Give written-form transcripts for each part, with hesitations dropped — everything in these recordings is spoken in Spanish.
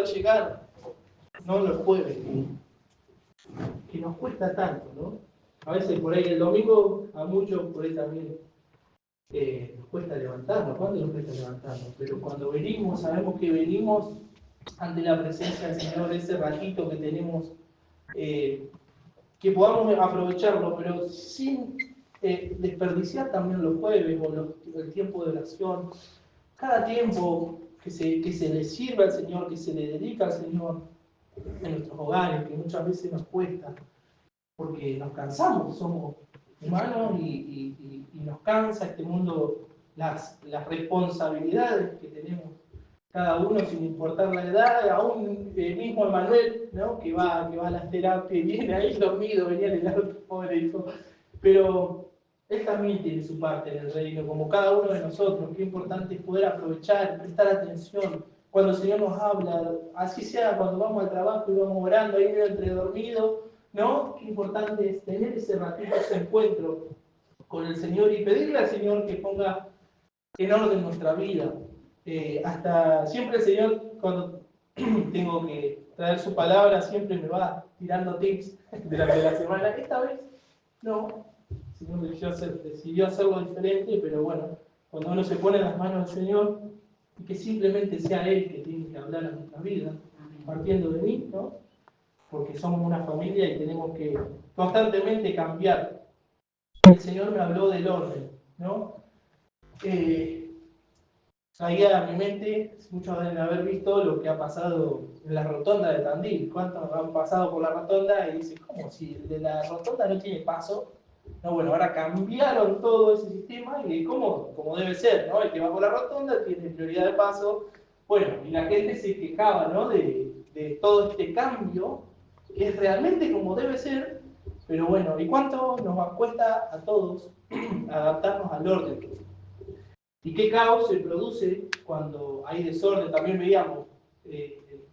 poder llegar, no los jueves, que nos cuesta tanto, ¿no? A veces por ahí el domingo, a muchos por ahí también nos cuesta levantarnos. ¿Cuándo nos cuesta levantarnos? Pero cuando venimos, sabemos que venimos ante la presencia del Señor, ese ratito que tenemos, que podamos aprovecharlo, pero sin desperdiciar también los jueves o el tiempo de oración. Cada tiempo que se le sirva al Señor, que se le dedica al Señor en nuestros hogares, que muchas veces nos cuesta, porque nos cansamos, somos humanos y nos cansa este mundo, las responsabilidades que tenemos cada uno sin importar la edad, aún el mismo Emanuel, ¿no? que va a las terapias y viene ahí dormido, venía en el auto, pobre hijo, pero él también tiene su parte en el reino, como cada uno de nosotros. Qué importante es poder aprovechar, prestar atención cuando el Señor nos habla, así sea cuando vamos al trabajo y vamos orando ahí medio entre dormidos, ¿no? Qué importante es tener ese ratito, ese encuentro con el Señor y pedirle al Señor que ponga en orden nuestra vida. Hasta siempre el Señor, cuando tengo que traer su palabra, siempre me va tirando tips durante la semana. Esta vez no, el Señor decidió hacerlo diferente, pero bueno, cuando uno se pone en las manos del Señor y que simplemente sea Él que tiene que hablar a nuestra vida, partiendo de mí, ¿no? Porque somos una familia y tenemos que constantemente cambiar. El Señor me habló del orden, ¿no? Traía a mi mente, muchos deben haber visto lo que ha pasado en la rotonda de Tandil. ¿Cuántos han pasado por la rotonda y dicen, ¿cómo? Si el de la rotonda no tiene paso. No, bueno, ahora cambiaron todo ese sistema y como debe ser, ¿no? El que va por la rotonda tiene prioridad de paso. Bueno, y la gente se quejaba, ¿no? De todo este cambio, que es realmente como debe ser, pero bueno, ¿y cuánto nos cuesta a todos adaptarnos al orden? ¿Y qué caos se produce cuando hay desorden? También veíamos,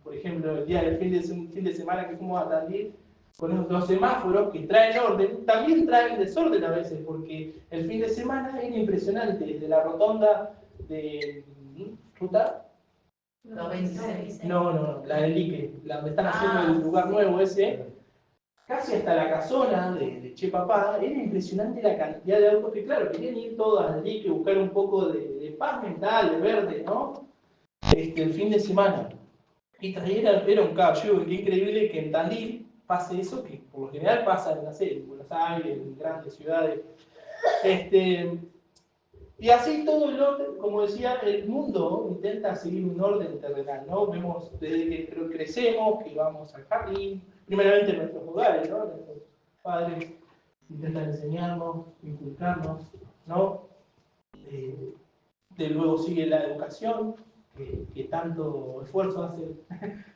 por ejemplo, el día del fin de semana que fuimos a Tandil, con los semáforos que traen orden, también traen desorden a veces, porque el fin de semana era impresionante, desde la rotonda de Ruta 96. No, la del Lique, la donde están haciendo el lugar nuevo ese, casi hasta la casona de Che Papá. Era impresionante la cantidad de autos que, claro, querían ir todos al dique, buscar un poco de paz mental, de verde, ¿no? El fin de semana. Y era un caos. Yo digo, qué increíble que en Tandil pase eso, que por lo general pasa en, no sé, en Buenos Aires, en grandes ciudades. Y así todo el orden, como decía, el mundo intenta seguir un orden terrenal, ¿no? Vemos desde que crecemos, que vamos al jardín, primeramente en nuestros hogares, ¿no? Nuestros padres intentan enseñarnos, inculcarnos, ¿no? De luego sigue la educación, que tanto esfuerzo hacen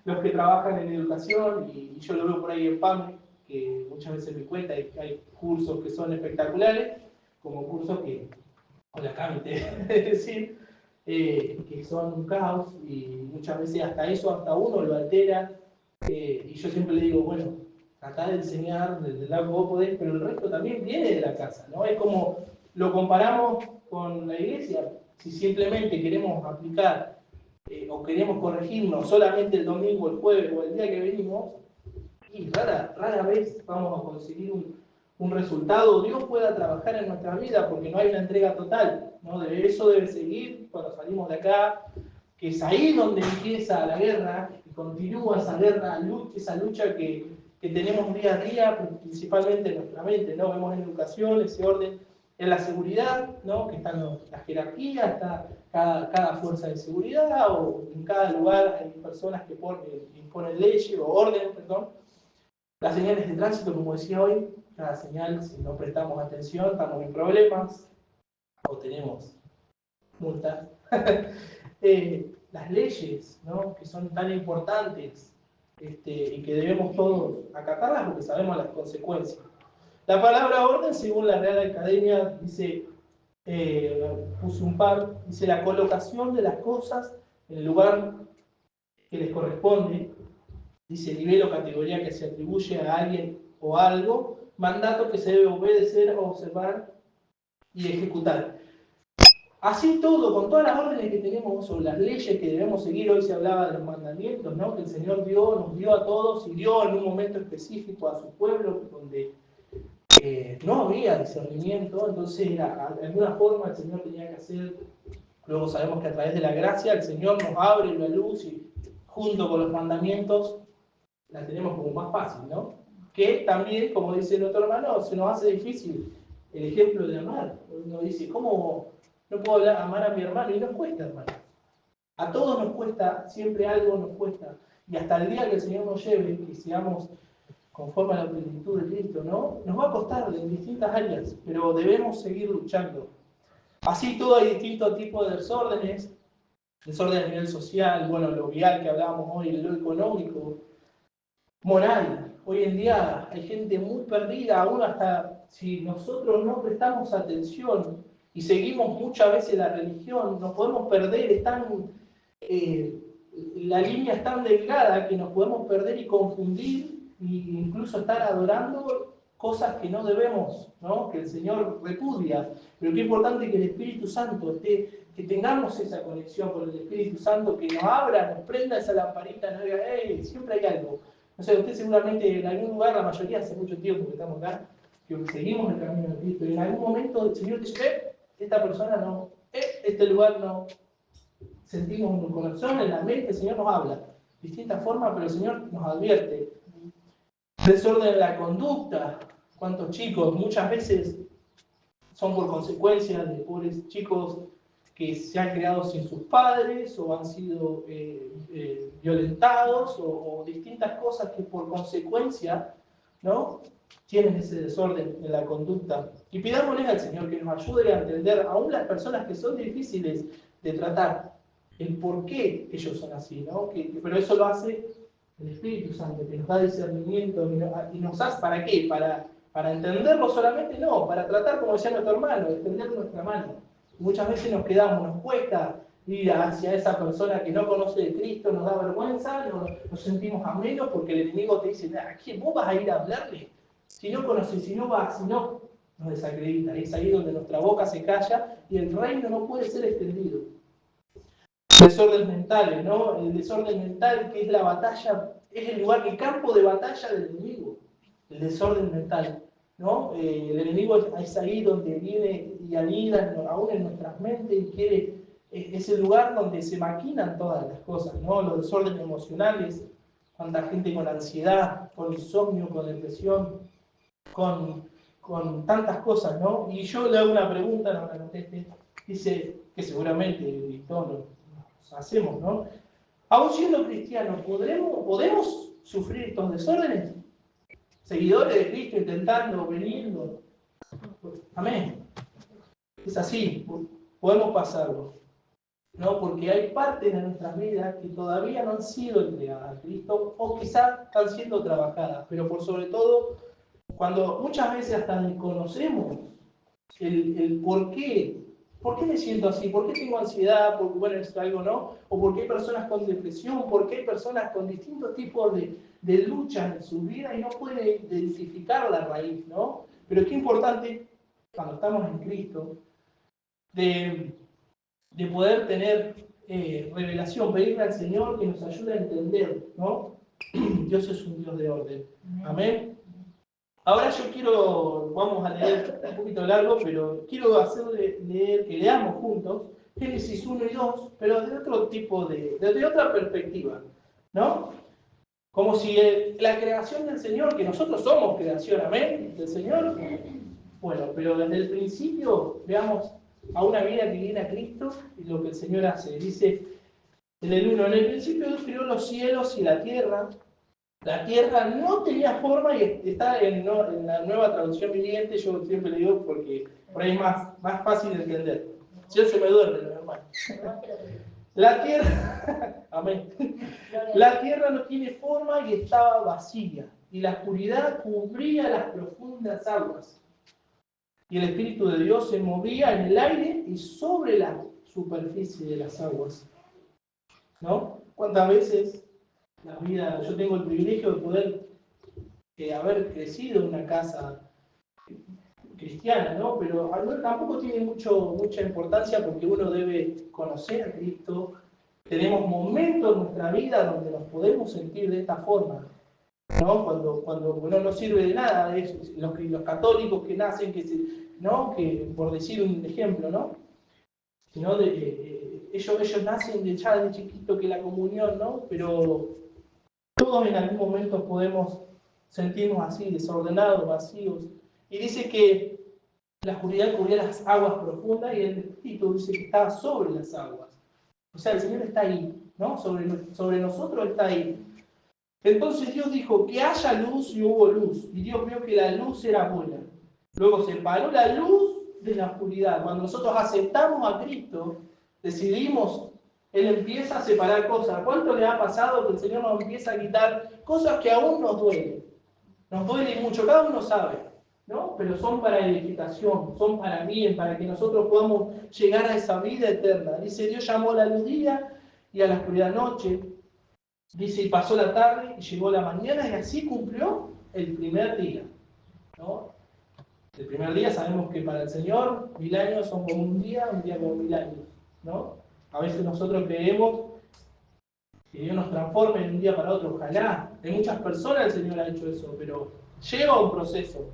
los que trabajan en educación, y yo lo veo por ahí en PAMI, que muchas veces me cuenta que hay cursos que son espectaculares, como cursos que con la Cami te decir, que son un caos y muchas veces hasta uno lo altera. Y yo siempre le digo, bueno, tratá de enseñar desde el lado que vos podés, pero el resto también viene de la casa, ¿no? Es como lo comparamos con la iglesia. Si simplemente queremos aplicar o queremos corregirnos solamente el domingo, el jueves o el día que venimos, y rara vez vamos a conseguir un resultado. Dios pueda trabajar en nuestra vida porque no hay una entrega total, ¿no? Eso debe seguir cuando salimos de acá, que es ahí donde empieza la guerra, y continúa esa guerra, esa lucha que tenemos día a día, principalmente en nuestra mente, ¿no? Vemos en educación ese orden, en la seguridad, ¿no? Que están las jerarquías, está cada fuerza de seguridad, o en cada lugar hay personas que imponen leyes o orden, perdón. Las señales de tránsito, como decía hoy, cada señal, si no prestamos atención, estamos en problemas o tenemos multas. Las leyes, ¿no? Que son tan importantes, y que debemos todos acatarlas porque sabemos las consecuencias. La palabra orden, según la Real Academia, dice, puse un par, dice la colocación de las cosas en el lugar que les corresponde, dice nivel o categoría que se atribuye a alguien o algo, mandato que se debe obedecer, observar y ejecutar. Así todo, con todas las órdenes que tenemos o las leyes que debemos seguir, hoy se hablaba de los mandamientos, ¿no? Que el Señor nos dio a todos y dio en un momento específico a su pueblo, donde no había discernimiento, entonces de alguna forma el Señor tenía que hacer. Luego sabemos que a través de la gracia el Señor nos abre la luz y junto con los mandamientos la tenemos como más fácil, ¿no? Que también, como dice el otro hermano, se nos hace difícil el ejemplo de amar. Uno dice, ¿cómo no puedo amar a mi hermano? Y nos cuesta, hermano. A todos nos cuesta, siempre algo nos cuesta. Y hasta el día que el Señor nos lleve, que sigamos conforme a la plenitud de Cristo, ¿no? Nos va a costar en distintas áreas, pero debemos seguir luchando. Así todo hay distintos tipos de desórdenes, desorden a nivel social, bueno, lo vial que hablábamos hoy, lo económico, moral. Hoy en día hay gente muy perdida, aún hasta si nosotros no prestamos atención y seguimos muchas veces la religión, nos podemos perder, la línea es tan delgada que nos podemos perder y confundir e incluso estar adorando cosas que no debemos, ¿no? Que el Señor repudia. Pero qué importante que el Espíritu Santo que tengamos esa conexión con el Espíritu Santo, que nos abra, nos prenda esa lamparita, nos diga, hey, siempre hay algo. No sé, usted seguramente en algún lugar, la mayoría hace mucho tiempo que estamos acá, que seguimos el camino de Cristo, y en algún momento el Señor dice, esta persona no, este lugar no. Sentimos en el corazón, en la mente, el Señor nos habla. De distintas formas, pero el Señor nos advierte. Desorden de la conducta. ¿Cuántos chicos muchas veces son por consecuencia de pobres chicos que se han criado sin sus padres o han sido violentados o distintas cosas que por consecuencia, ¿no?, tienen ese desorden en la conducta? Y pidámosle al Señor que nos ayude a entender aún las personas que son difíciles de tratar, el por qué ellos son así, ¿no? Pero eso lo hace el Espíritu Santo, que nos da discernimiento y nos hace, ¿para qué? Para entenderlo solamente, no, para tratar, como decía nuestro hermano, extender nuestra mano. Muchas veces nos cuesta ir hacia esa persona que no conoce de Cristo, nos da vergüenza, nos sentimos a menos porque el enemigo te dice, ¿a quién vos vas a ir a hablarle? Si no conoces, si no vas, si no, nos desacredita. Es ahí donde nuestra boca se calla y el reino no puede ser extendido. Desorden mentales, ¿no? El desorden mental, que es la batalla, es el lugar, el campo de batalla del enemigo. El desorden mental, ¿no? El enemigo es ahí donde viene y anida aún en nuestras mentes y quiere, es el lugar donde se maquinan todas las cosas, ¿no? Los desórdenes emocionales, cuánta gente con ansiedad, con insomnio, con depresión, con tantas cosas, ¿no? Y yo le hago una pregunta, no la conteste, dice que seguramente todos nos hacemos, ¿no? Aún siendo cristianos, ¿podemos sufrir estos desórdenes? Seguidores de Cristo intentando, veniendo. Amén. Es así, podemos pasarlo, ¿no? Porque hay partes de nuestras vidas que todavía no han sido entregadas a Cristo o quizás están siendo trabajadas, pero por sobre todo, cuando muchas veces hasta desconocemos el por qué. ¿Por qué me siento así? ¿Por qué tengo ansiedad? Porque, bueno, es algo, ¿no? O por qué hay personas con depresión, por qué hay personas con distintos tipos de luchas en su vida y no pueden identificar la raíz, ¿no? Pero qué importante, cuando estamos en Cristo, de poder tener revelación, pedirle al Señor que nos ayude a entender, ¿no? Dios es un Dios de orden. Amén. Ahora yo quiero, vamos a leer un poquito largo, pero quiero hacerle leer, que leamos juntos Génesis 1 y 2, pero desde otro tipo desde otra perspectiva, ¿no? Como si la creación del Señor, que nosotros somos creación, amén, del Señor, bueno, pero desde el principio veamos a una vida que viene a Cristo y lo que el Señor hace. Dice en el 1, en el principio Dios creó los cielos y la tierra. La tierra no tenía forma y está en la nueva traducción viviente, yo siempre le digo porque por ahí es más fácil de entender. Si no se me duerme, los hermanos. La tierra, amén. La tierra no tiene forma y estaba vacía, y la oscuridad cubría las profundas aguas. Y el Espíritu de Dios se movía en el aire y sobre la superficie de las aguas. ¿No? ¿Cuántas veces la vida, yo tengo el privilegio de poder haber crecido en una casa cristiana, ¿no? Pero tampoco tiene mucha importancia porque uno debe conocer a Cristo. Tenemos momentos en nuestra vida donde nos podemos sentir de esta forma, ¿no? Cuando no sirve de nada de eso. Los católicos que nacen, ¿no? Que, por decir un ejemplo, ¿no? Sino ellos nacen ya de chiquito que la comunión, ¿no? Pero todos en algún momento podemos sentirnos así, desordenados, vacíos. Y dice que la oscuridad cubría las aguas profundas y el Espíritu dice que estaba sobre las aguas. O sea, el Señor está ahí, ¿no? Sobre nosotros está ahí. Entonces Dios dijo que haya luz y hubo luz. Y Dios vio que la luz era buena. Luego separó la luz de la oscuridad. Cuando nosotros aceptamos a Cristo, decidimos, Él empieza a separar cosas. ¿Cuánto le ha pasado que el Señor nos empieza a quitar cosas que aún nos duelen? Nos duele mucho, cada uno sabe, ¿no? Pero son para edificación, son para bien, para que nosotros podamos llegar a esa vida eterna. Dice, Dios llamó a la luz día y a la oscuridad noche. Dice, y pasó la tarde y llegó la mañana y así cumplió el primer día, ¿no? El primer día sabemos que para el Señor 1000 años son como un día como 1000 años, ¿no? A veces nosotros creemos que Dios nos transforme de un día para otro, ojalá. En muchas personas el Señor ha hecho eso, pero lleva un proceso.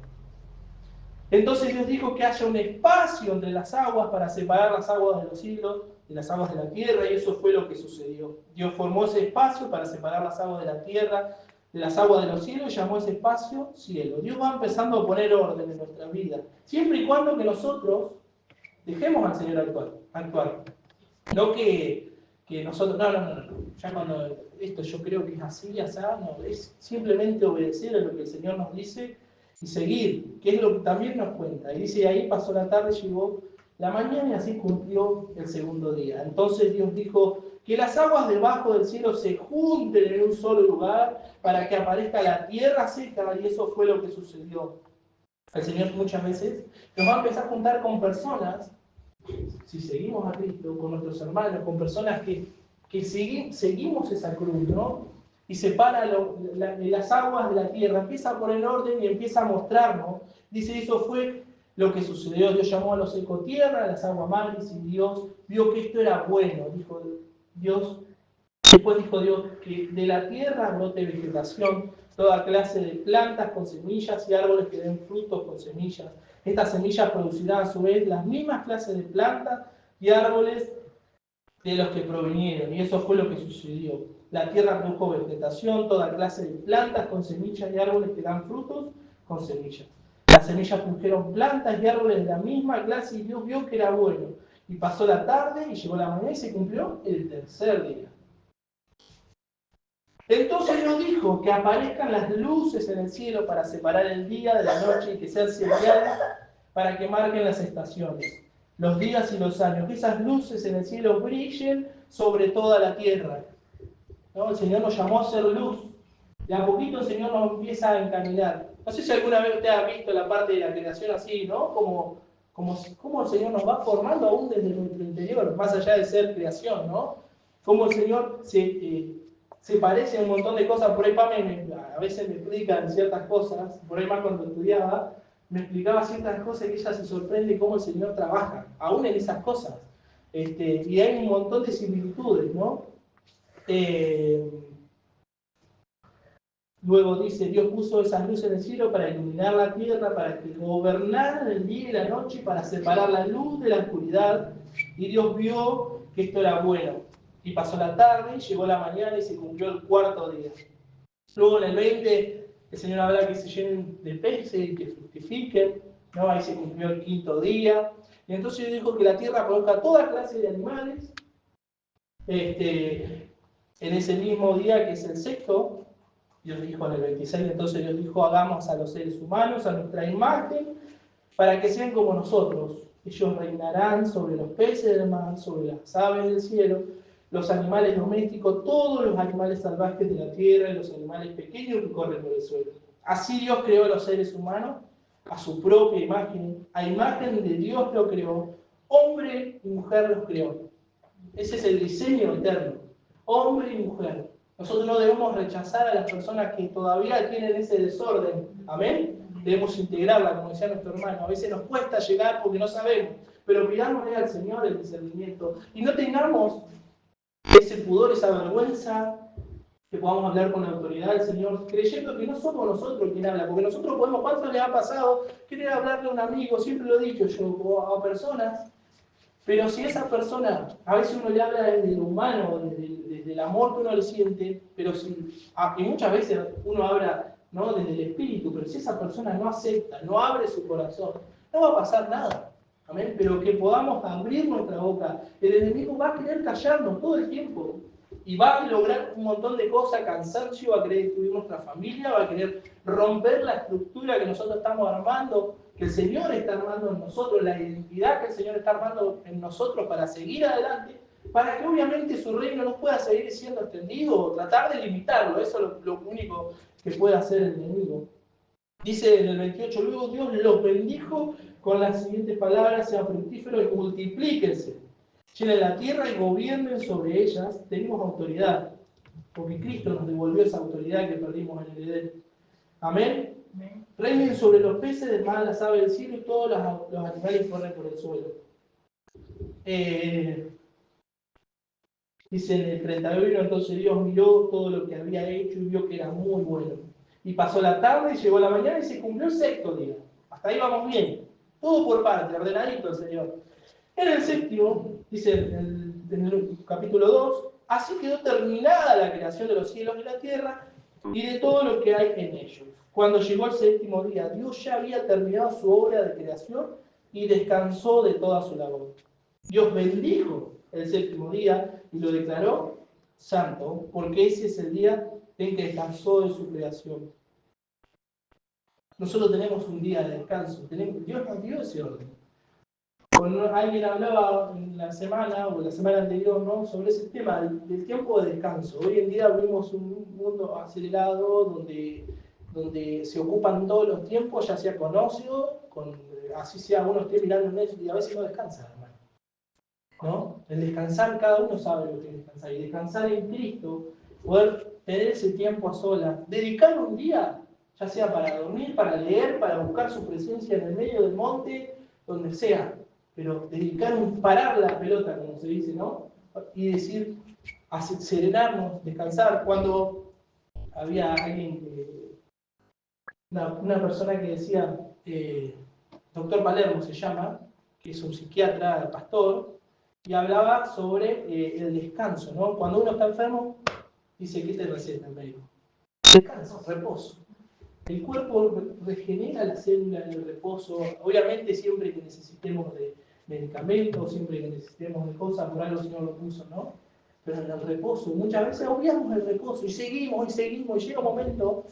Entonces Dios dijo que haya un espacio entre las aguas para separar las aguas de los cielos de las aguas de la tierra, y eso fue lo que sucedió. Dios formó ese espacio para separar las aguas de la tierra de las aguas de los cielos y llamó ese espacio cielo. Dios va empezando a poner orden en nuestra vida, siempre y cuando que nosotros dejemos al Señor actuar. No que nosotros, no. Ya cuando esto yo creo que es así, no, es simplemente obedecer a lo que el Señor nos dice y seguir, que es lo que también nos cuenta. Y dice, ahí pasó la tarde, llegó la mañana y así cumplió el segundo día. Entonces Dios dijo, que las aguas debajo del cielo se junten en un solo lugar para que aparezca la tierra seca, y eso fue lo que sucedió. El Señor muchas veces nos va a empezar a juntar con personas, si seguimos a Cristo, con nuestros hermanos, con personas que seguimos esa cruz, ¿no? Y separa las aguas de la tierra, empieza a poner orden y empieza a mostrarnos. Dice, eso fue lo que sucedió. Dios llamó a los ecotierra, a las aguas mares, y Dios vio que esto era bueno. Después dijo Dios que de la tierra brote vegetación, toda clase de plantas con semillas y árboles que den frutos con semillas. Estas semillas producirán a su vez las mismas clases de plantas y árboles de los que provinieron, y eso fue lo que sucedió. La tierra produjo vegetación, toda clase de plantas con semillas y árboles que dan frutos con semillas. Las semillas produjeron plantas y árboles de la misma clase, y Dios vio que era bueno. Y pasó la tarde y llegó la mañana y se cumplió el tercer día. Entonces Dios dijo que aparezcan las luces en el cielo para separar el día de la noche y que sean señales para que marquen las estaciones, los días y los años, que esas luces en el cielo brillen sobre toda la tierra, ¿no? El Señor nos llamó a ser luz. De a poquito el Señor nos empieza a encaminar. No sé si alguna vez usted ha visto la parte de la creación así, ¿no? Como el Señor nos va formando aún desde nuestro interior, más allá de ser creación, ¿no? Como el Señor se parece a un montón de cosas. Por ahí Pame a veces me explican ciertas cosas, por ahí más cuando estudiaba, me explicaba ciertas cosas y ella se sorprende cómo el Señor trabaja, aún en esas cosas. Y hay un montón de similitudes, ¿no? Luego dice, Dios puso esas luces en el cielo para iluminar la tierra, para que gobernaran el día y la noche, para separar la luz de la oscuridad. Y Dios vio que esto era bueno. Y pasó la tarde, llegó la mañana y se cumplió el cuarto día. Luego en el 20, el Señor habla que se llenen de peces y que fructifiquen, ¿no? Ahí se cumplió el quinto día. Y entonces Dios dijo que la tierra produzca toda clase de animales. En ese mismo día, que es el sexto, Dios dijo en el 26, entonces Dios dijo, hagamos a los seres humanos a nuestra imagen, para que sean como nosotros. Ellos reinarán sobre los peces del mar, sobre las aves del cielo, los animales domésticos, todos los animales salvajes de la tierra y los animales pequeños que corren por el suelo. Así Dios creó a los seres humanos a su propia imagen. A imagen de Dios lo creó. Hombre y mujer los creó. Ese es el diseño eterno. Hombre y mujer. Nosotros no debemos rechazar a las personas que todavía tienen ese desorden. Amén. debemos integrarla, como decía nuestro hermano. A veces nos cuesta llegar porque no sabemos, pero pidámosle al Señor el discernimiento y no tengamos ese pudor, esa vergüenza, que podamos hablar con la autoridad del Señor, creyendo que no somos nosotros quien habla, porque nosotros podemos, ¿cuánto les ha pasado querer hablarle a un amigo? Siempre lo he dicho yo, o a personas, pero si esa persona, a veces uno le habla desde lo humano, desde el amor que uno le siente, pero y muchas veces uno habla, ¿no?, desde el espíritu, pero si esa persona no acepta, no abre su corazón, no va a pasar nada. Amén. Pero que podamos abrir nuestra boca. El enemigo va a querer callarnos todo el tiempo. Y va a lograr un montón de cosas, cansancio, va a querer destruir nuestra familia, va a querer romper la estructura que nosotros estamos armando, que el Señor está armando en nosotros, la identidad que el Señor está armando en nosotros para seguir adelante, para que obviamente su reino no pueda seguir siendo extendido o tratar de limitarlo. Eso es lo único que puede hacer el enemigo. Dice en el 28, luego Dios los bendijo con las siguientes palabras: sean fructíferos y multiplíquense. Llenen la tierra y gobiernen sobre ellas. Tenemos autoridad, porque Cristo nos devolvió esa autoridad que perdimos en el Edén. Amén. Reinen sobre los peces del mar, las aves del cielo y todos los animales que corren por el suelo. Dice en el 31, entonces Dios miró todo lo que había hecho y vio que era muy bueno. Y pasó la tarde y llegó la mañana y se cumplió el sexto día. Hasta ahí vamos bien. Todo por parte, ordenadito el Señor. En el séptimo, dice en el capítulo 2, así quedó terminada la creación de los cielos y la tierra y de todo lo que hay en ellos. Cuando llegó el séptimo día, Dios ya había terminado su obra de creación y descansó de toda su labor. Dios bendijo el séptimo día y lo declaró santo, porque ese es el día en que descansó de su creación. Nosotros tenemos un día de descanso. Dios nos dio ese orden. Cuando alguien hablaba en la semana o la semana anterior, ¿no?, sobre ese tema del tiempo de descanso. Hoy en día vivimos un mundo acelerado donde se ocupan todos los tiempos, ya sea con ocio, así sea uno esté mirando Netflix y a veces no descansa, hermano, ¿no? El descansar, cada uno sabe lo que es descansar. Y descansar en Cristo, poder tener ese tiempo a solas, dedicar un día, ya sea para dormir, para leer, para buscar su presencia en el medio del monte, donde sea, pero parar la pelota, como se dice, ¿no? Y decir, serenarnos, descansar. Cuando había alguien, una persona que decía, doctor Palermo se llama, que es un psiquiatra, pastor, y hablaba sobre el descanso, ¿no? Cuando uno está enfermo, dice, ¿qué te receta el médico? Descanso, reposo. El cuerpo regenera la célula en el reposo. Obviamente siempre que necesitemos de medicamentos, siempre que necesitemos de cosas, por algo el Señor lo puso, ¿no? Pero en el reposo, muchas veces obviamos el reposo y seguimos, y llega un momento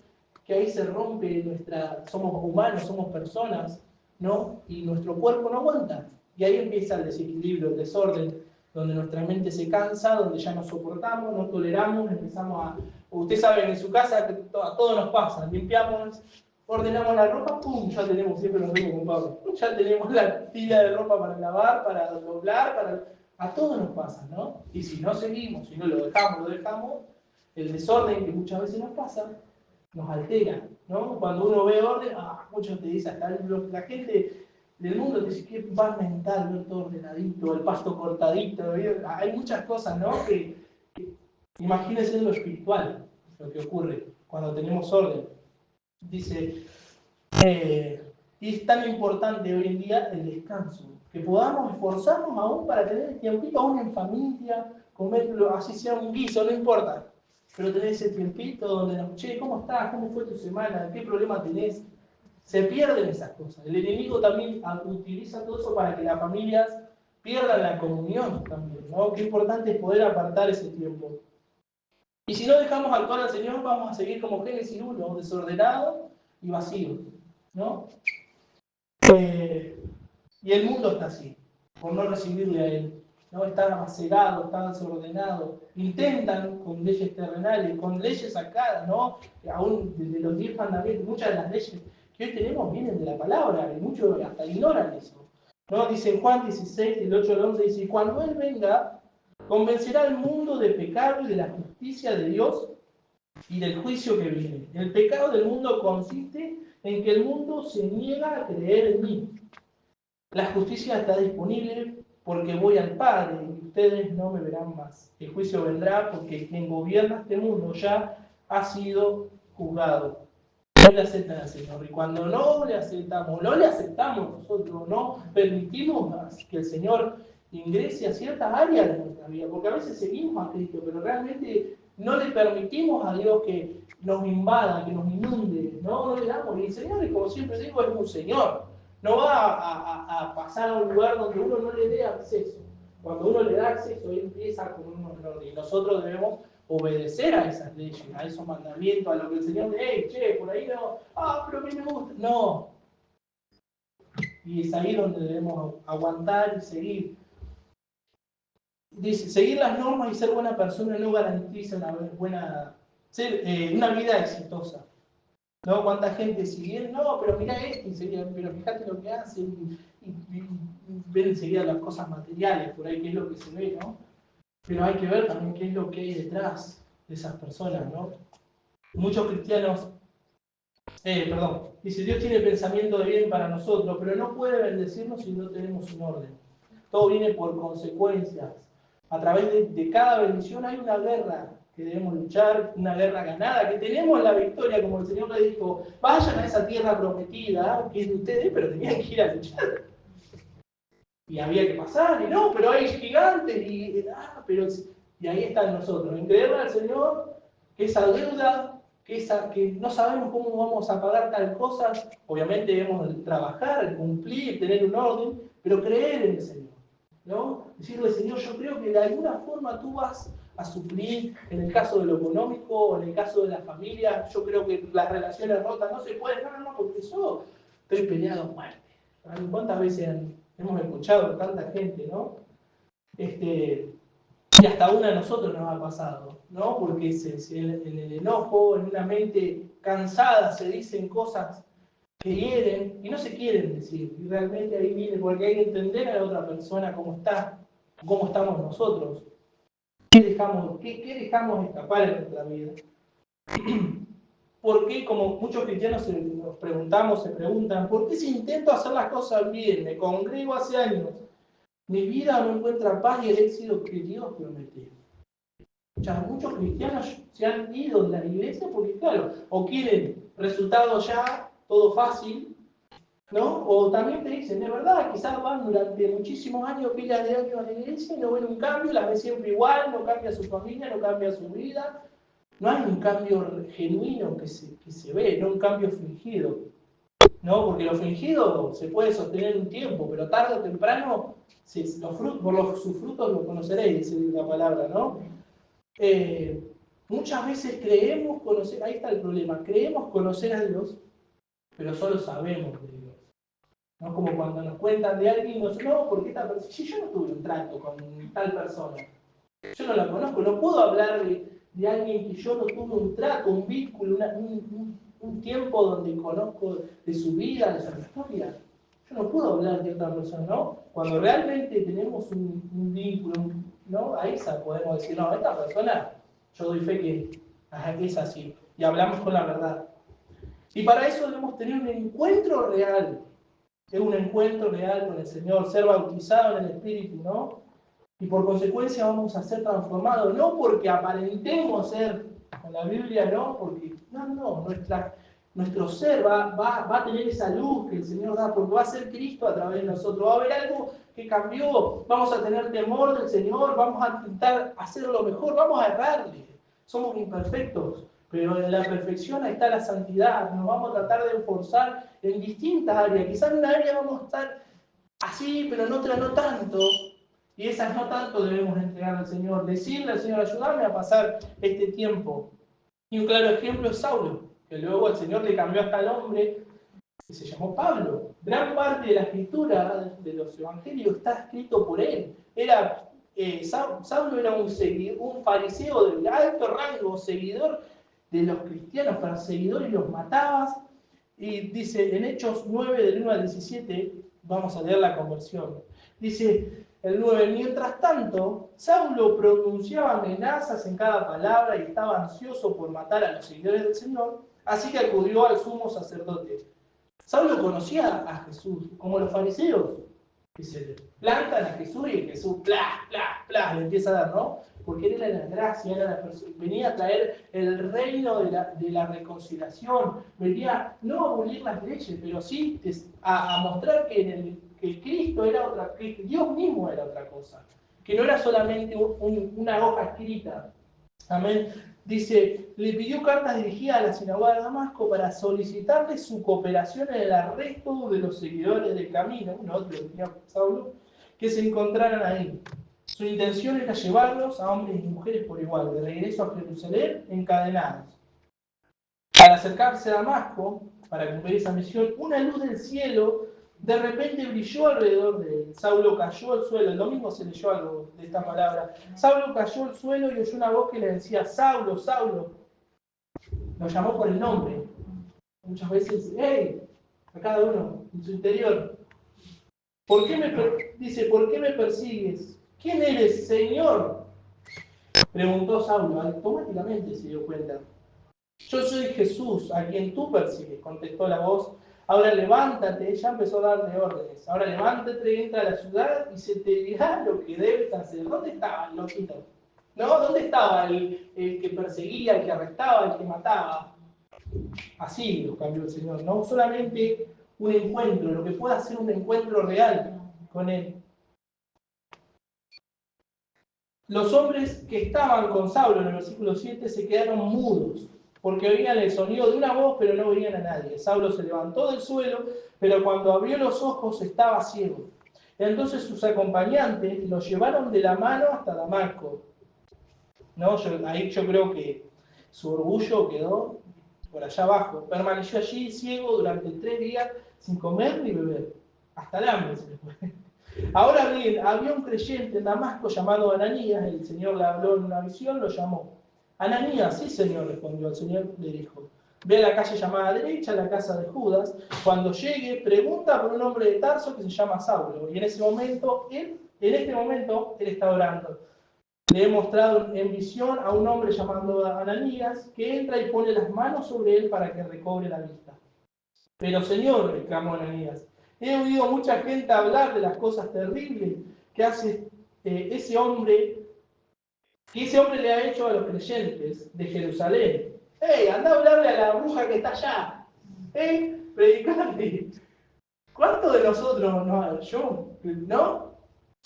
que ahí se rompe somos humanos, somos personas, ¿no? Y nuestro cuerpo no aguanta. Y ahí empieza el desequilibrio, el desorden, donde nuestra mente se cansa, donde ya no soportamos, no toleramos, empezamos a... Ustedes saben, en su casa que a todos nos pasa, limpiamos, ordenamos la ropa, ¡pum! Ya tenemos, siempre nos vemos con Pablo, ya tenemos la tira de ropa para lavar, para doblar, a todos nos pasa, ¿no? Y si no seguimos, si no lo dejamos, el desorden que muchas veces nos pasa, nos altera, ¿no? Cuando uno ve orden, muchos te dicen, hasta la gente del mundo te dice, qué paz mental, ver todo ordenadito, el pasto cortadito, hay muchas cosas, ¿no? Que imagínense en lo espiritual, lo que ocurre cuando tenemos orden. Dice, y es tan importante hoy en día el descanso, que podamos esforzarnos aún para tener el tiempito aún en familia, comerlo, así sea un guiso, no importa, pero tener ese tiempito donde, che, ¿cómo estás? ¿Cómo fue tu semana? ¿Qué problema tenés? Se pierden esas cosas. El enemigo también utiliza todo eso para que las familias pierdan la comunión también, ¿no? Qué importante es poder apartar ese tiempo. Y si no dejamos actuar al Señor, vamos a seguir como Génesis 1, desordenado y vacío, ¿no? Y el mundo está así, por no recibirle a Él, ¿no? Está cegado, está desordenado. Intentan con leyes terrenales, con leyes sacadas, ¿no? Aún desde los 10 mandamientos, muchas de las leyes que hoy tenemos vienen de la palabra, y muchos hasta ignoran eso, ¿no? Dice en Juan 16, del 8 al 11, dice, cuando Él venga, convencerá al mundo de pecado y de la justicia de Dios y del juicio que viene. El pecado del mundo consiste en que el mundo se niega a creer en mí. La justicia está disponible porque voy al Padre y ustedes no me verán más. El juicio vendrá porque quien gobierna este mundo ya ha sido juzgado. No le aceptan al Señor. Y cuando no le aceptamos nosotros, no permitimos que el Señor ingrese a ciertas áreas de nuestra vida, porque a veces seguimos a Cristo, pero realmente no le permitimos a Dios que nos invada, que nos inunde, no le damos. Y el Señor, como siempre digo, es un Señor. No va a pasar a un lugar donde uno no le dé acceso. Cuando uno le da acceso, Él empieza con un orden. Y nosotros debemos obedecer a esas leyes, a esos mandamientos, a lo que el Señor dice, hey, che, por ahí no, pero a mí me gusta. No. Y es ahí donde debemos aguantar y seguir. Dice, seguir las normas y ser buena persona no garantiza una vida exitosa. ¿No? ¿Cuánta gente sigue? No, pero mira esto, pero fíjate lo que hacen, y ven enseguida las cosas materiales, por ahí qué es lo que se ve, ¿no? Pero hay que ver también qué es lo que hay detrás de esas personas, ¿no? Muchos cristianos, dice, Dios tiene pensamiento de bien para nosotros, pero no puede bendecirnos si no tenemos un orden. Todo viene por consecuencias. A través de cada bendición hay una guerra que debemos luchar, una guerra ganada, que tenemos la victoria, como el Señor le dijo, vayan a esa tierra prometida, que es de ustedes, pero tenían que ir a luchar. Y había que pasar, y no, pero hay gigantes, y ahí están nosotros, en creerle al Señor que esa deuda, que no sabemos cómo vamos a pagar tal cosa, obviamente debemos trabajar, cumplir, tener un orden, pero creer en el Señor, ¿no? Decirle, Señor, yo creo que de alguna forma tú vas a suplir, en el caso de lo económico, en el caso de la familia, yo creo que las relaciones rotas no se pueden, no, porque yo estoy peleado a muerte. ¿Cuántas veces hemos escuchado tanta gente, ¿no? Y hasta una de nosotros nos ha pasado, ¿no? Porque en el enojo, en una mente cansada, se dicen cosas que hieren y no se quieren decir. Y realmente ahí viene, porque hay que entender a la otra persona cómo está, cómo estamos nosotros. ¿Qué dejamos escapar en nuestra vida? ¿Por qué, como muchos cristianos se preguntan, ¿por qué si intento hacer las cosas bien, me congrego hace años, mi vida no encuentra paz y el éxito que Dios prometió? Muchos cristianos se han ido de la iglesia porque, claro, o quieren resultados ya, todo fácil, ¿no? O también te dicen, de verdad, quizás van durante muchísimos años, pilas de años a la iglesia y no ven un cambio, la ven siempre igual, no cambia su familia, no cambia su vida. No hay un cambio genuino que se ve, no un cambio fingido, ¿no? Porque lo fingido se puede sostener un tiempo, pero tarde o temprano sus frutos los conoceréis, dice la palabra, ¿no? Muchas veces creemos conocer, ahí está el problema, creemos conocer a Dios, pero solo sabemos de Dios. ¿No? Como cuando nos cuentan de alguien, no, porque esta persona, si yo no tuve un trato con tal persona, yo no la conozco, no puedo hablar de alguien que yo no tuve un trato, un vínculo, un tiempo donde conozco de su vida, de su historia. Yo no puedo hablar de otra persona, ¿no? Cuando realmente tenemos un vínculo, ¿no? Ahí podemos decir, no, esta persona, yo doy fe que es así. Y hablamos con la verdad. Y para eso debemos tener un encuentro real. Es un encuentro real con el Señor, ser bautizado en el Espíritu, ¿no? Y por consecuencia vamos a ser transformados, no porque aparentemos ser, con la Biblia no, porque no, nuestro ser va a tener esa luz que el Señor da, porque va a ser Cristo a través de nosotros, va a haber algo que cambió, vamos a tener temor del Señor, vamos a intentar hacerlo mejor, vamos a errarle, somos imperfectos, pero en la perfección está la santidad, nos vamos a tratar de esforzar en distintas áreas, quizás en una área vamos a estar así, pero en otra no tanto. Y esas no tanto debemos entregar al Señor. Decirle al Señor, ayúdame a pasar este tiempo. Y un claro ejemplo es Saulo, que luego el Señor le cambió hasta el hombre que se llamó Pablo. Gran parte de la escritura de los evangelios está escrito por él. Saulo era un fariseo de alto rango, seguidor de los cristianos, perseguidor, y los mataba. Y dice en Hechos 9, del 1 al 17, vamos a leer la conversión. Dice el 9, mientras tanto, Saulo pronunciaba amenazas en cada palabra y estaba ansioso por matar a los seguidores del Señor. Así que acudió al sumo sacerdote. Saulo conocía a Jesús, como los fariseos, que se plantan a Jesús y Jesús, bla, bla, bla, le empieza a dar, ¿no? Porque él era la gracia, era la persona, venía a traer el reino de la reconciliación, venía no a abolir las leyes, pero sí a mostrar que Cristo era otra, que Dios mismo era otra cosa, que no era solamente una hoja escrita. Amén. Dice, le pidió cartas dirigidas a la sinagoga de Damasco para solicitarle su cooperación en el arresto de los seguidores del camino, otro que tenía Saulo, que se encontraran ahí. Su intención era llevarlos a hombres y mujeres por igual, de regreso a Jerusalén, encadenados. Al acercarse a Damasco, para cumplir esa misión, una luz del cielo de repente brilló alrededor de él. Saulo cayó al suelo. El domingo se leyó algo de esta palabra. Saulo cayó al suelo y oyó una voz que le decía, Saulo, Saulo. Lo llamó por el nombre. Muchas veces dice, hey, a cada uno en su interior. Dice, ¿por qué me persigues? ¿Quién eres, Señor? Preguntó Saulo. Automáticamente se dio cuenta. Yo soy Jesús, a quien tú persigues, contestó la voz. Ahora levántate, ella empezó a darle órdenes. Ahora levántate, entra a la ciudad y se te dirá lo que debes hacer. ¿Dónde estaba el loquito? ¿No? ¿Dónde estaba el que perseguía, el que arrestaba, el que mataba? Así lo cambió el Señor. No solamente un encuentro, lo que pueda ser un encuentro real con Él. Los hombres que estaban con Saulo en el versículo 7 se quedaron mudos, porque oían el sonido de una voz, pero no veían a nadie. Saulo se levantó del suelo, pero cuando abrió los ojos estaba ciego. Entonces sus acompañantes lo llevaron de la mano hasta Damasco. ¿No? Ahí yo creo que su orgullo quedó por allá abajo. Permaneció allí ciego durante 3 días sin comer ni beber. Hasta el hambre se le fue. Ahora bien, había un creyente en Damasco llamado Ananías, el Señor le habló en una visión, lo llamó. Ananías, sí Señor, respondió. El Señor le dijo, ve a la calle llamada derecha, la casa de Judas. Cuando llegue, pregunta por un hombre de Tarso que se llama Saulo. Y en este momento, él está orando. Le he mostrado en visión a un hombre llamado Ananías, que entra y pone las manos sobre él para que recobre la vista. Pero Señor, exclamó Ananías, he oído mucha gente hablar de las cosas terribles que hace ese hombre le ha hecho a los creyentes de Jerusalén. ¡Hey, anda a hablarle a la bruja que está allá! ¡Hey, predicante! ¿Cuántos de nosotros, no?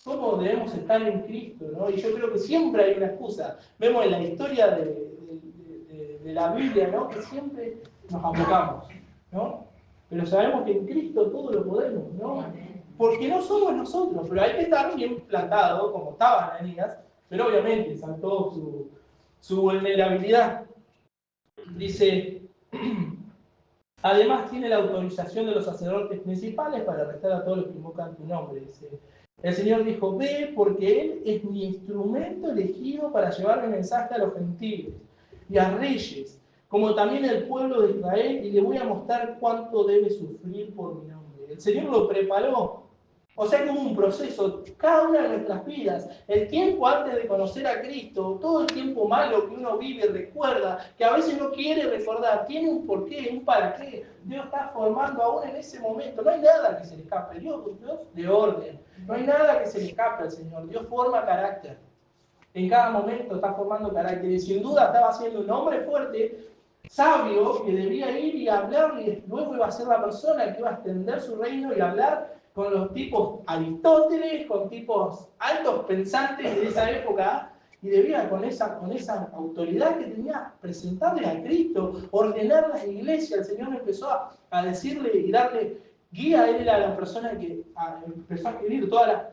¿Cómo debemos estar en Cristo? ¿No? Y yo creo que siempre hay una excusa. Vemos en la historia de la Biblia, ¿no? Que siempre nos abocamos, ¿no? Pero sabemos que en Cristo todo lo podemos, ¿no? Porque no somos nosotros, pero hay que estar bien plantado, como estaba Ananías, pero obviamente saltó su vulnerabilidad. Dice, además tiene la autorización de los sacerdotes principales para arrestar a todos los que invocan tu nombre. Dice, el Señor dijo, ve, porque Él es mi instrumento elegido para llevar el mensaje a los gentiles y a reyes, como también al pueblo de Israel, y le voy a mostrar cuánto debe sufrir por mi nombre. El Señor lo preparó. O sea que hubo un proceso, cada una de nuestras vidas, el tiempo antes de conocer a Cristo, todo el tiempo malo que uno vive y recuerda, que a veces no quiere recordar, tiene un porqué, un para qué. Dios está formando aún en ese momento, no hay nada que se le escape, Dios de orden, no hay nada que se le escape al Señor, Dios forma carácter. En cada momento está formando carácter y sin duda estaba siendo un hombre fuerte, sabio, que debía ir y hablar y luego iba a ser la persona que iba a extender su reino y hablar con los tipos Aristóteles, con tipos altos pensantes de esa época, y debía con esa autoridad que tenía presentarle a Cristo, ordenar las iglesias. El Señor empezó a decirle y darle guía. Él era la persona que empezó a escribir todas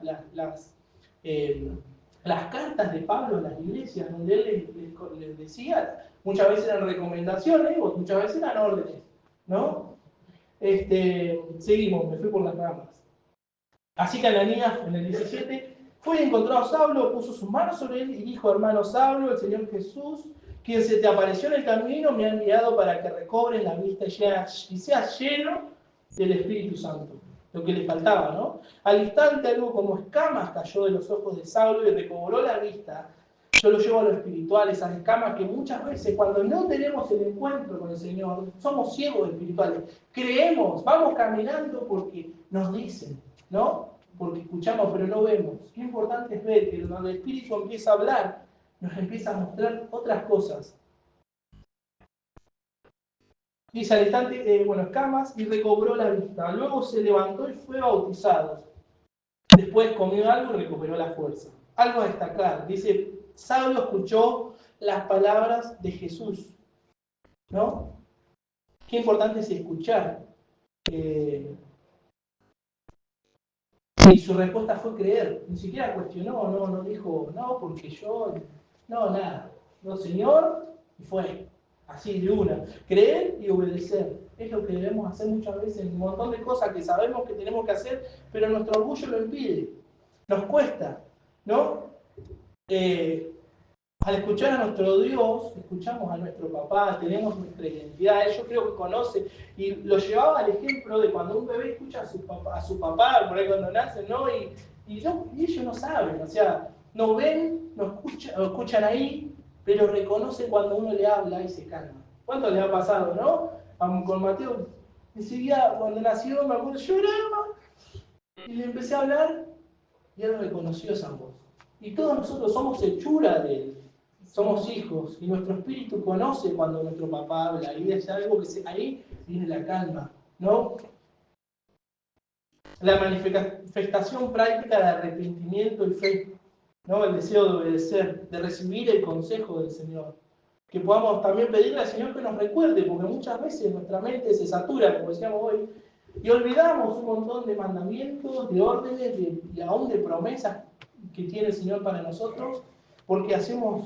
las cartas de Pablo en las iglesias, donde él les decía, muchas veces eran recomendaciones, o muchas veces eran órdenes, ¿no? Seguimos, me fui por las ramas. Así que Ananías, en el 17, fue y encontró a Saulo, puso sus manos sobre él y dijo, hermano Saulo, el Señor Jesús, quien se te apareció en el camino, me ha enviado para que recobres la vista y seas lleno del Espíritu Santo. Lo que le faltaba, ¿no? Al instante algo como escamas cayó de los ojos de Saulo y recobró la vista. Yo lo llevo a lo espiritual, esas escamas que muchas veces cuando no tenemos el encuentro con el Señor, somos ciegos espirituales. Creemos, vamos caminando porque nos dicen, ¿no? Porque escuchamos pero no vemos. Qué importante es ver que cuando el Espíritu empieza a hablar, nos empieza a mostrar otras cosas. Dice al instante, escamas, y recobró la vista. Luego se levantó y fue bautizado. Después comió algo y recuperó la fuerza. Algo a destacar. Dice, Saulo escuchó las palabras de Jesús. ¿No? Qué importante es escuchar. Y su respuesta fue creer. Ni siquiera cuestionó, no dijo, no, porque yo, no, nada. No, Señor, y fue. Así de una. Creer y obedecer. Es lo que debemos hacer muchas veces. Un montón de cosas que sabemos que tenemos que hacer, pero nuestro orgullo lo impide. Nos cuesta, ¿no? Al escuchar a nuestro Dios, escuchamos a nuestro papá, tenemos nuestra identidad. Yo creo que conoce. Y lo llevaba al ejemplo de cuando un bebé escucha a su papá por ahí cuando nacen, ¿no? Y ellos no saben, o sea, no ven, no escuchan ahí, pero reconocen cuando uno le habla y se calma. ¿Cuánto le ha pasado, no? Con Mateo, enseguida cuando nació, me acuerdo, lloraba. Y le empecé a hablar y él reconoció esa voz. Y todos nosotros somos hechura de él. Somos hijos y nuestro espíritu conoce cuando nuestro papá habla y es algo que ahí viene la calma, ¿no? La manifestación práctica de arrepentimiento y fe, ¿no? El deseo de obedecer, de recibir el consejo del Señor. Que podamos también pedirle al Señor que nos recuerde, porque muchas veces nuestra mente se satura, como decíamos hoy, y olvidamos un montón de mandamientos, de órdenes y aún de promesas que tiene el Señor para nosotros, porque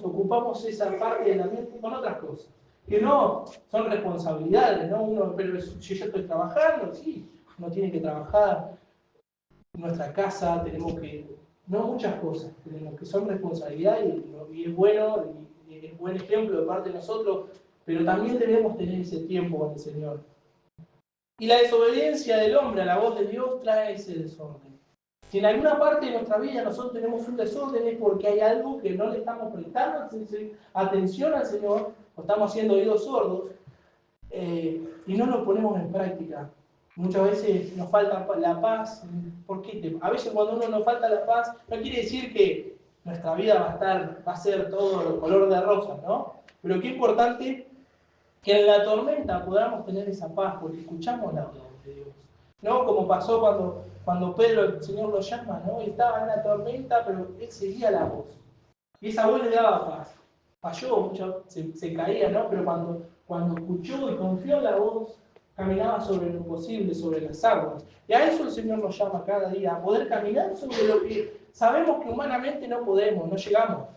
ocupamos esa parte de la mente con otras cosas, que no son responsabilidades, ¿no? Pero si yo estoy trabajando, sí, uno tiene que trabajar en nuestra casa, tenemos que, no muchas cosas, tenemos que son responsabilidad y es bueno, y es buen ejemplo de parte de nosotros, pero también debemos tener ese tiempo con el Señor. Y la desobediencia del hombre a la voz de Dios trae ese desorden. Si en alguna parte de nuestra vida nosotros tenemos un desorden es porque hay algo que no le estamos prestando atención al Señor, o estamos haciendo oídos sordos, y no lo ponemos en práctica. Muchas veces nos falta la paz. ¿Por qué? A veces cuando uno nos falta la paz, no quiere decir que nuestra vida va a ser todo color de rosa, ¿no? Pero qué importante que en la tormenta podamos tener esa paz, porque escuchamos la voz de Dios. ¿No? Como pasó cuando Pedro, el Señor lo llama, ¿no? Y estaba en la tormenta, pero él seguía la voz. Y esa voz le daba paz. Falló mucho, se caía, ¿no? Pero cuando escuchó y confió en la voz, caminaba sobre lo imposible, sobre las aguas. Y a eso el Señor nos llama cada día, a poder caminar sobre lo que sabemos que humanamente no podemos, no llegamos.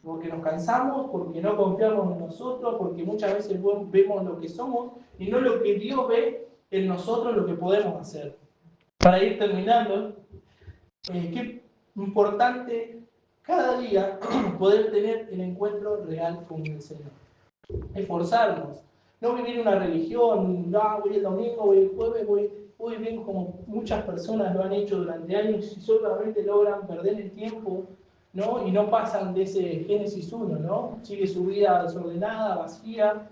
Porque nos cansamos, porque no confiamos en nosotros, porque muchas veces vemos lo que somos y no lo que Dios ve en nosotros, lo que podemos hacer. Para ir terminando, qué importante cada día poder tener el encuentro real con el Señor. Esforzarnos, no vivir una religión, voy el domingo, voy el jueves, voy bien como muchas personas lo han hecho durante años y solamente logran perder el tiempo, ¿no? Y no pasan de ese Génesis 1, ¿no? Sigue su vida desordenada, vacía,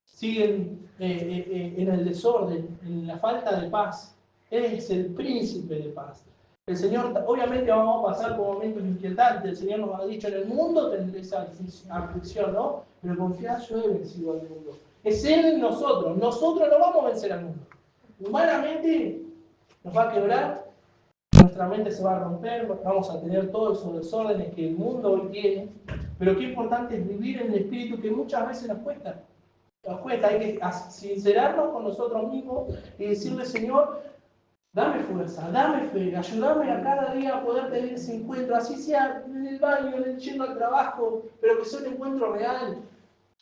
siguen en el desorden, en la falta de paz. Él es el príncipe de paz. El Señor, obviamente vamos a pasar por momentos inquietantes. El Señor nos ha dicho, en el mundo tendréis aflicción, ¿no? Pero confiad, yo he vencido al mundo. Es Él en nosotros. Nosotros no vamos a vencer al mundo. Humanamente nos va a quebrar, nuestra mente se va a romper, vamos a tener todos esos desórdenes que el mundo hoy tiene. Pero qué importante es vivir en el Espíritu, que muchas veces nos cuesta. Nos cuesta, hay que sincerarnos con nosotros mismos y decirle, Señor, dame fuerza, dame fe, ayúdame a cada día a poder tener ese encuentro, así sea en el baño, en el yendo al trabajo, pero que sea un encuentro real.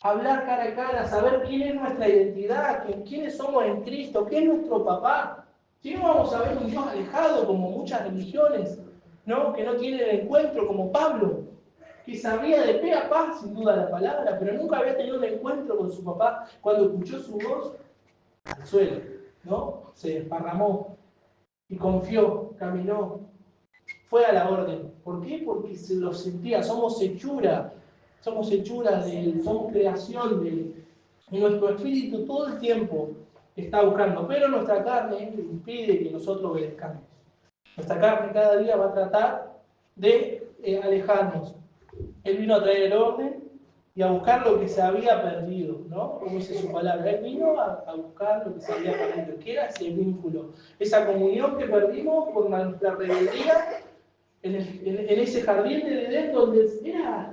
Hablar cara a cara, saber quién es nuestra identidad, quiénes somos en Cristo, qué es nuestro papá. Si no vamos a ver un Dios alejado como muchas religiones, ¿no? Que no tienen encuentro como Pablo, que sabía de pe a pa, sin duda, la palabra, pero nunca había tenido un encuentro con su papá. Cuando escuchó su voz, al suelo, ¿no? Se desparramó y confió, caminó. fue a la orden. ¿Por qué? Porque se lo sentía, somos hechura de Él, somos creación de Él. Y nuestro espíritu todo el tiempo está buscando, pero nuestra carne impide que nosotros obedezcamos. Nuestra carne cada día va a tratar de alejarnos. Él vino a traer el orden y a buscar lo que se había perdido, ¿no? Como dice su palabra, Él vino a buscar lo que se había perdido, que era ese vínculo, esa comunión que perdimos por nuestra rebeldía en ese jardín del Edén donde era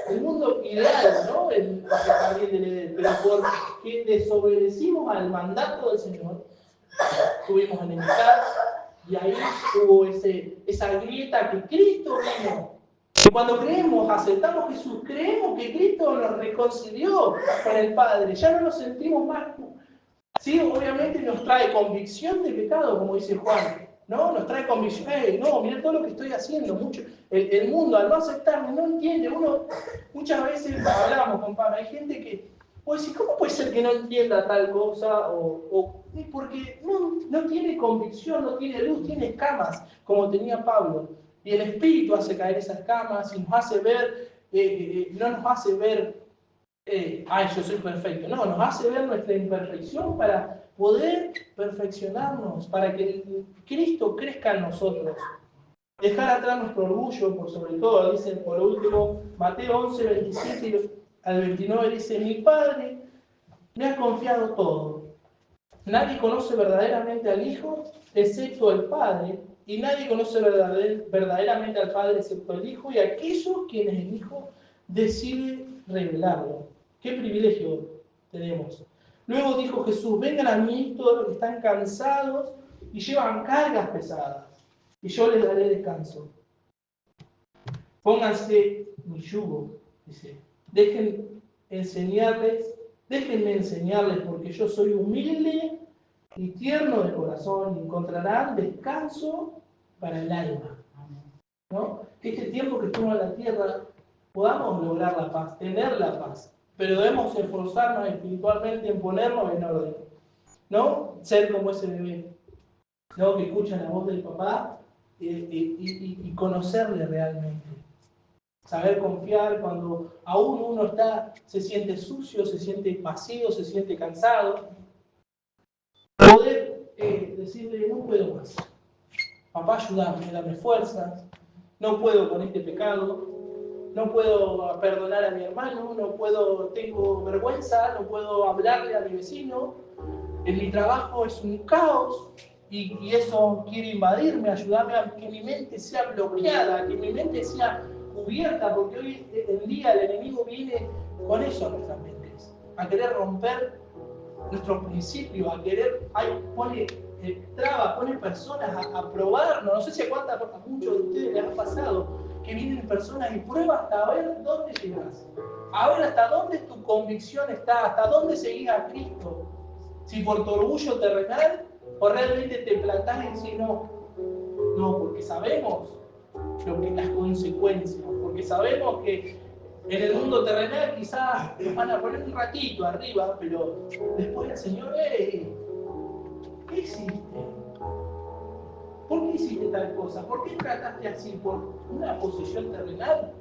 el mundo ideal, ¿no? El jardín del Edén, pero porque desobedecimos al mandato del Señor, tuvimos enemistad y ahí hubo esa grieta que Cristo vino. Y cuando creemos, aceptamos a Jesús, creemos que Cristo nos reconcilió con el Padre, ya no nos sentimos más. Sí, obviamente nos trae convicción de pecado, como dice Juan, ¿no? Nos trae convicción, hey, no, mira todo lo que estoy haciendo. El mundo, al no aceptarme, no entiende. Muchas veces hablamos, compadre, hay gente que, pues, ¿cómo puede ser que no entienda tal cosa? Porque no tiene convicción, no tiene luz, tiene escamas, como tenía Pablo. Y el Espíritu hace caer esas escamas y nos hace ver, no nos hace ver yo soy perfecto. No, nos hace ver nuestra imperfección para poder perfeccionarnos, para que Cristo crezca en nosotros. Dejar atrás nuestro orgullo, por sobre todo, dice por último, Mateo 11, 27 al 29, dice, mi Padre me ha confiado todo. Nadie conoce verdaderamente al Hijo, excepto el Padre, y nadie conoce verdaderamente al Padre, excepto el Hijo, y aquellos quienes el Hijo decide revelarlo. Qué privilegio tenemos. Luego dijo Jesús, vengan a mí todos los que están cansados y llevan cargas pesadas, y yo les daré descanso. Pónganse mi yugo, dice. Déjenme enseñarles, porque yo soy humilde y tierno de corazón, y encontrarán descanso para el alma. ¿No? Que este tiempo que estamos en la tierra podamos lograr la paz, tener la paz, pero debemos esforzarnos espiritualmente en ponernos en orden, ¿no? Ser como ese bebé, ¿no? Que escucha la voz del papá y conocerle realmente. Saber confiar cuando aún uno se siente sucio, se siente vacío, se siente cansado. Poder decirle, no puedo más. Papá, ayúdame, dame fuerzas. No puedo con este pecado. No puedo perdonar a mi hermano. Tengo vergüenza. No puedo hablarle a mi vecino. En mi trabajo es un caos. Y eso quiere invadirme. Ayúdame a que mi mente sea bloqueada, que mi mente sea cubierta, porque hoy en día el enemigo viene con eso a nuestras mentes, a querer romper nuestros principios, a querer, pone trabas, pone personas a probarnos. No sé si a muchos de ustedes les ha pasado que vienen personas y pruebas hasta ver dónde llegas, a ver hasta dónde tu convicción está, hasta dónde seguís a Cristo. Si por tu orgullo terrenal o realmente te plantás y decís no, porque sabemos las consecuencias, porque sabemos que en el mundo terrenal quizás nos van a poner un ratito arriba, pero después el Señor, ¿qué hiciste? ¿Por qué hiciste tal cosa? ¿Por qué trataste así? ¿Por una posición terrenal?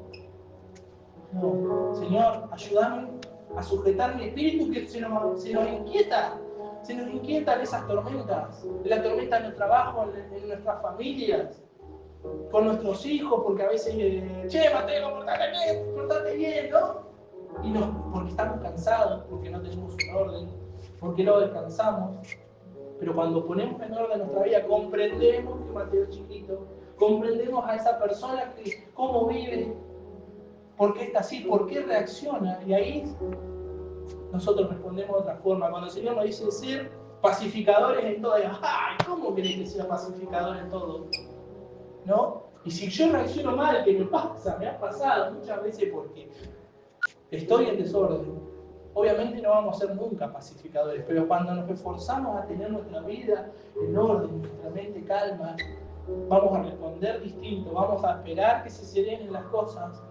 No, Señor, ayúdame a sujetar mi espíritu que se nos inquieta. Se nos inquietan esas tormentas, la tormenta en el trabajo, en nuestras familias, con nuestros hijos, porque a veces, che, Mateo, portate bien, ¿no? Y no, porque estamos cansados, porque no tenemos un orden, porque no descansamos. Pero cuando ponemos en orden nuestra vida, comprendemos que Mateo es chiquito, comprendemos a esa persona que cómo vive, por qué está así, por qué reacciona, y ahí nosotros respondemos de otra forma. Cuando el Señor nos dice ser pacificadores en todo, ¡ay! ¿Cómo querés que sea pacificador en todo? ¿No? Y si yo reacciono mal, que me pasa, me ha pasado muchas veces porque estoy en desorden, obviamente no vamos a ser nunca pacificadores, pero cuando nos esforzamos a tener nuestra vida en orden, nuestra mente calma, vamos a responder distinto, vamos a esperar que se serenen las cosas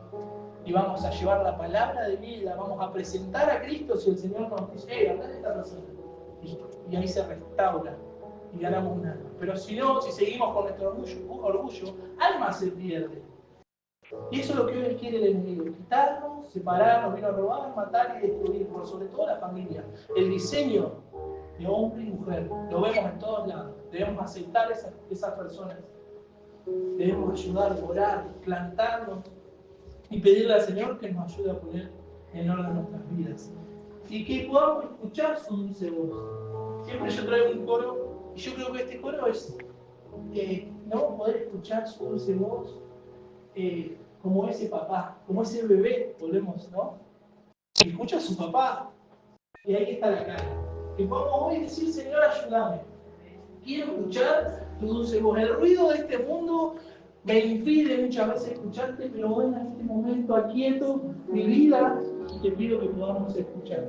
y vamos a llevar la palabra de vida, vamos a presentar a Cristo si el Señor nos dice, anda de esta persona. Y ahí se restaura y ganamos un alma. Pero si no, si seguimos con nuestro orgullo, alma se pierde. Y eso es lo que hoy quiere el enemigo, quitarnos, separarnos, vino a robar, matar y destruir, por sobre todo la familia. El diseño de hombre y mujer, lo vemos en todos lados. Debemos aceptar esas personas. Debemos ayudar, orar, plantarnos y pedirle al Señor que nos ayude a poner en orden nuestras vidas. Y que podamos escuchar su dulce voz. Siempre yo traigo un coro, y yo creo que este coro es ¿no? Poder escuchar su dulce voz, como ese papá, como ese bebé, volvemos, ¿no? Que escucha a su papá, y ahí está la cara. Que podamos hoy decir, Señor, ayúdame. Quiero escuchar tu dulce voz. El ruido de este mundo me impide muchas veces escucharte, pero hoy en este momento aquieto mi vida y te pido que podamos escuchar.